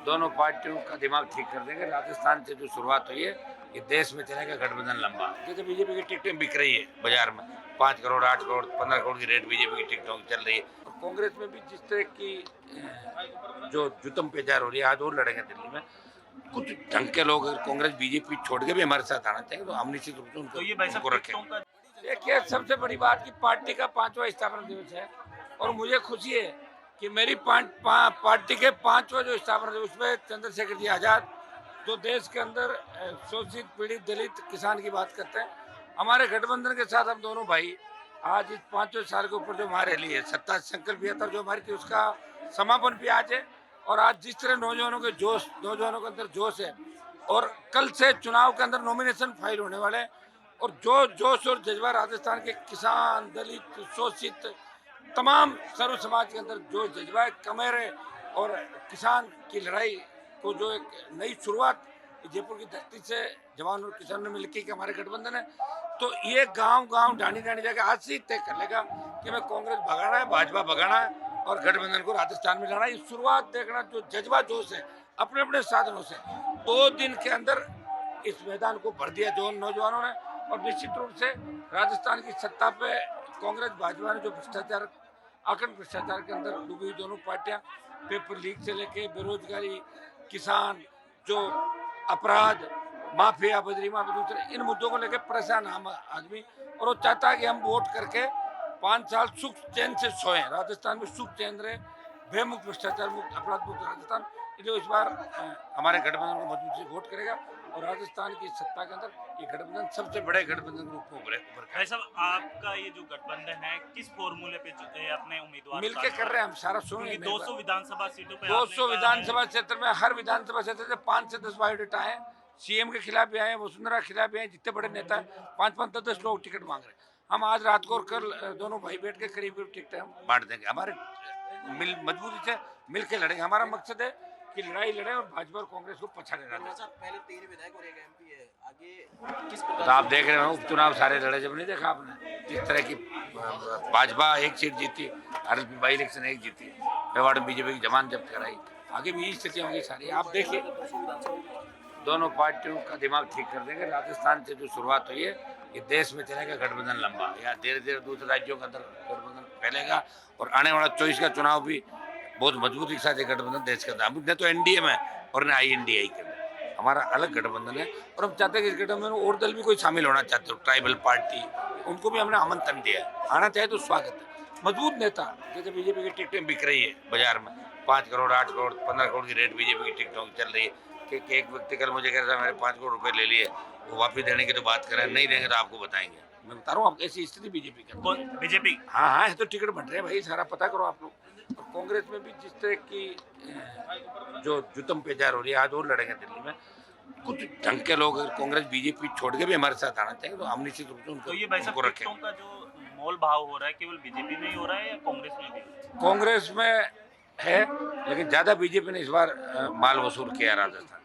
दोनों पार्टियों का दिमाग ठीक कर देंगे। राजस्थान से जो शुरुआत हुई है ये देश में चलेगा गठबंधन लंबा। जैसे बीजेपी की टिकटें बिक रही है बाजार में, 5 करोड़ 8 करोड़ 15 करोड़ की रेट बीजेपी की टिकटों की चल रही है। और कांग्रेस में भी जिस तरह की जो जुतम पेजार हो रही है, आज और लड़ेंगे दिल्ली में। कुछ ढंग के लोग अगर कांग्रेस बीजेपी छोड़ के भी हमारे साथ आना चाहिए तो हम निश्चित रूप से तो ये भाई साहब उनको रखेंगे। देखिए, सबसे बड़ी बात की पार्टी का 5वां स्थापना दिवस है और मुझे खुशी है कि मेरी पार्टी के 5वां जो स्थापना दिवस में चंद्रशेखर जी आजाद, जो देश के अंदर शोषित पीड़ित दलित किसान की बात करते हैं, हमारे गठबंधन के साथ हम दोनों भाई आज इस 5वें साल के ऊपर जो हमारे लिए सत्ता संकल्प यात्रा जो हमारी थी उसका समापन भी आज है। और आज जिस तरह नौजवानों के अंदर जोश है और कल से चुनाव के अंदर नॉमिनेशन फाइल होने वाले हैं और जो जोश और जज्बा राजस्थान के किसान दलित शोषित तमाम सर्व समाज के अंदर जो जज्बा है कमेरे और किसान की लड़ाई को जो एक नई शुरुआत जयपुर की धरती से जवान और किसान ने मिलकर कि हमारे गठबंधन है, तो ये गांव गांव ढाणी ढाणी जाकर आज से तय कर लेगा कि मैं कांग्रेस भगाना है, भाजपा भगाना है और गठबंधन को राजस्थान में लाना है। ये शुरुआत देखना, जो जज्बा जोश है अपने अपने साधनों से 2 दिन के अंदर इस मैदान को भर दिया जो नौजवानों ने। और निश्चित रूप से राजस्थान की सत्ता पे कांग्रेस भाजपा ने जो भ्रष्टाचार, अखंड भ्रष्टाचार के अंदर डूबी हुई दोनों पार्टियां, पेपर लीक से लेके बेरोजगारी, किसान, जो अपराध, माफिया बजरी माफिया, दूसरे इन मुद्दों को लेकर परेशान हम आदमी, और वो चाहता है कि हम वोट करके 5 साल सुख चैन से सोए, राजस्थान में सुख चैन रहे, बेमुक्त भ्रष्टाचार मुक्त अपराध मुक्त राजस्थान। इसलिए इस बार हमारे गठबंधन को मजबूत से वोट करेगा और राजस्थान की सत्ता के अंदर ये गठबंधन सबसे बड़े गठबंधन के रूप में उभरे। भाई साहब, आपका ये जो गठबंधन है किस फॉर्मूले पे अपने उम्मीदवार मिलके कर रहे हैं हम, सारा सुनिए। 200 विधानसभा सीटों पे 200 विधानसभा क्षेत्र में, हर विधानसभा क्षेत्र से 5 से 10 बायोडेटा आए, सीएम के खिलाफ भी आए, वसुंधरा के खिलाफ भी आए, जितने बड़े नेता है 5-5 10 लोग टिकट मांग रहे हैं। हम आज रात को और कल दोनों भाई बैठ के करीब टिकट हम बांट देंगे। हमारे मजबूती से मिल के लड़ेंगे। हमारा मकसद है कि लड़ाई लड़े और भाजपा और कांग्रेस को पछाड़े रहना। पहले 3 विधायक और 1 एमपी है, आगे किस तो आप देख रहे हो उपचुनाव सारे लड़े, जब नहीं देखा आपने जिस तरह की भाजपा 1 सीट जीती, आरएलपी बाई इलेक्शन 1 जीती, मेवाड़ में बीजेपी की जमान जब्त कराई, आगे भी यही स्थिति होगी सारी। आप देखिए, दोनों पार्टियों का दिमाग ठीक कर देंगे। राजस्थान से जो शुरुआत हुई है ये देश में चलेगा गठबंधन लंबा, या धीरे धीरे दूसरे राज्यों के अंदर गठबंधन फैलेगा और आने वाला 24 का चुनाव भी बहुत मजबूती के साथ ये गठबंधन देश के अंदर, हम तो एनडीए में और न INDI के अंदर हमारा अलग गठबंधन है। और हम चाहते हैं कि इस गठबंधन में और दल भी कोई शामिल होना चाहते हो, ट्राइबल पार्टी, उनको भी हमने आमंत्रण दिया है, आना चाहे तो स्वागत है। मजबूत नेता, जैसे बीजेपी की टिकटें बिक रही है बाजार में, 5 करोड़ 8 करोड़ 15 करोड़ की रेट बीजेपी की टिकटों की चल रही है कि एक व्यक्ति कल मुझे कह रहा है मेरे 5 करोड़ रुपए ले लिए, वो वापस देने की तो बात करें, नहीं देंगे तो आपको बताएंगे। मैं बता रहा हूँ आप, ऐसी स्थिति बीजेपी का। बीजेपी हाँ हाँ, है तो टिकट बन रहे हैं भाई, सारा पता करो आप लोग। और कांग्रेस में भी जिस तरह की जो जुतम पेजार हो रही है, आज और लड़ेंगे दिल्ली में। कुछ ढंग के लोग अगर कांग्रेस बीजेपी छोड़ के भी हमारे साथ आना चाहिए तो हम निश्चित रूप से तो ये भाई उनको साहब रखेंगे। टिकटों का जो मोल भाव हो रहा है केवल बीजेपी में ही हो रहा है या कांग्रेस में भी? कांग्रेस में है, लेकिन ज्यादा बीजेपी ने इस बार माल वसूल किया राजस्थान।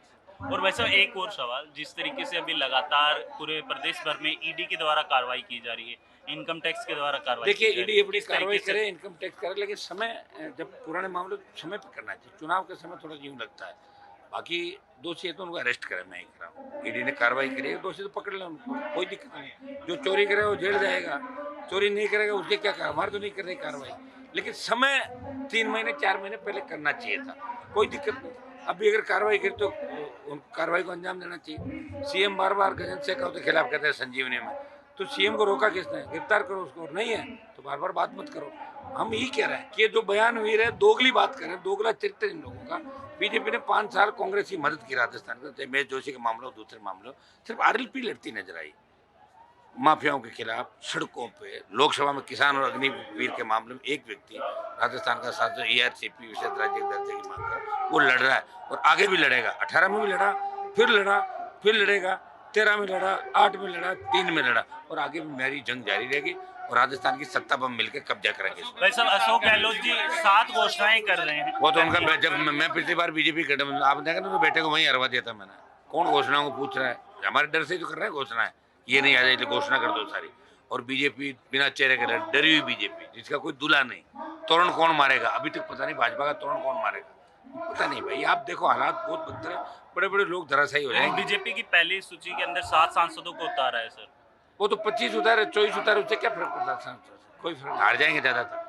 और वैसे एक और सवाल, जिस तरीके से अभी लगातार पूरे प्रदेश भर में ईडी के द्वारा कार्रवाई की जा रही है, इनकम टैक्स के द्वारा कार्रवाई देखिए, की जा रही ईडी है, अपनी इस तरीके कार्रवाई से- करे, इनकम टैक्स करे, लेकिन समय, जब पुराने मामले समय पर करना चाहिए। चुनाव के समय थोड़ा यूं लगता है, बाकी दोषी है तो उनको अरेस्ट करें, मैं ही करा हूँ। ईडी ने कार्रवाई करी है, दोषी तो पकड़ लें उनको, कोई दिक्कत नहीं। जो चोरी करे वो जेल जाएगा, चोरी नहीं करेगा उसके क्या कहा, हमारे तो नहीं कर रही कार्रवाई, लेकिन समय 3 महीने 4 महीने पहले करना चाहिए था, कोई दिक्कत नहीं। अभी अगर कार्रवाई करी तो उन कार्रवाई को अंजाम देना चाहिए। सीएम बार बार गजेंद्र शेखावत के खिलाफ कहते हैं संजीवनी में, तो सीएम को रोका किसने? गिरफ्तार करो उसको, और नहीं है तो बार बार बात मत करो। हम यही कह रहे हैं कि ये जो बयानवीर है दोगली बात करें, दोगला चरित्र इन लोगों का। बीजेपी ने 5 साल कांग्रेस की मदद की राजस्थान में, चाहे महेश जोशी के मामले हो दूसरे मामले हो, सिर्फ आरएलपी लड़ती नजर आई माफियाओं के खिलाफ सड़कों पे। लोकसभा में किसान और अग्निवीर के मामले में एक व्यक्ति राजस्थान का सांसद ERCP विशेष राज्य के दर्जे की मांग कर वो लड़ रहा है और आगे भी लड़ेगा। 18 में भी लड़ा, फिर लड़ेगा, 13 में लड़ा, 8 में लड़ा, 3 में लड़ा, और आगे भी मेरी जंग जारी रहेगी और राजस्थान की सत्ता पर मिलकर कब्जा करेंगे। भाई साहब, अशोक गहलोत जी 7 घोषणाएं कर रहे हैं। वो तो उनका, जब मैं पिछली बार बीजेपी गठबंधन, आप देखा ना, तो बेटे को वहीं हरवा दिया था मैंने। कौन घोषणाओं को पूछ रहा है? हमारे डर से जो कर रहे हैं घोषणाएं, ये नहीं आ जाए तो घोषणा कर दो सारी। और बीजेपी बिना चेहरे के डरी हुई बीजेपी, जिसका कोई दूल्हा नहीं। तोरण कौन मारेगा? अभी तक पता नहीं भाजपा का तोरण कौन मारेगा। पता नहीं भाई, आप देखो हालात बहुत बदतर है, बड़े बड़े लोग धराशायी हो जाएंगे। बीजेपी की पहली सूची के अंदर 7 सांसदों को उतारा है सर। वो तो 25 उतारे 24 उतारे, उससे क्या फर्क पड़ता है? कोई फर्क, हार जाएंगे ज्यादातर।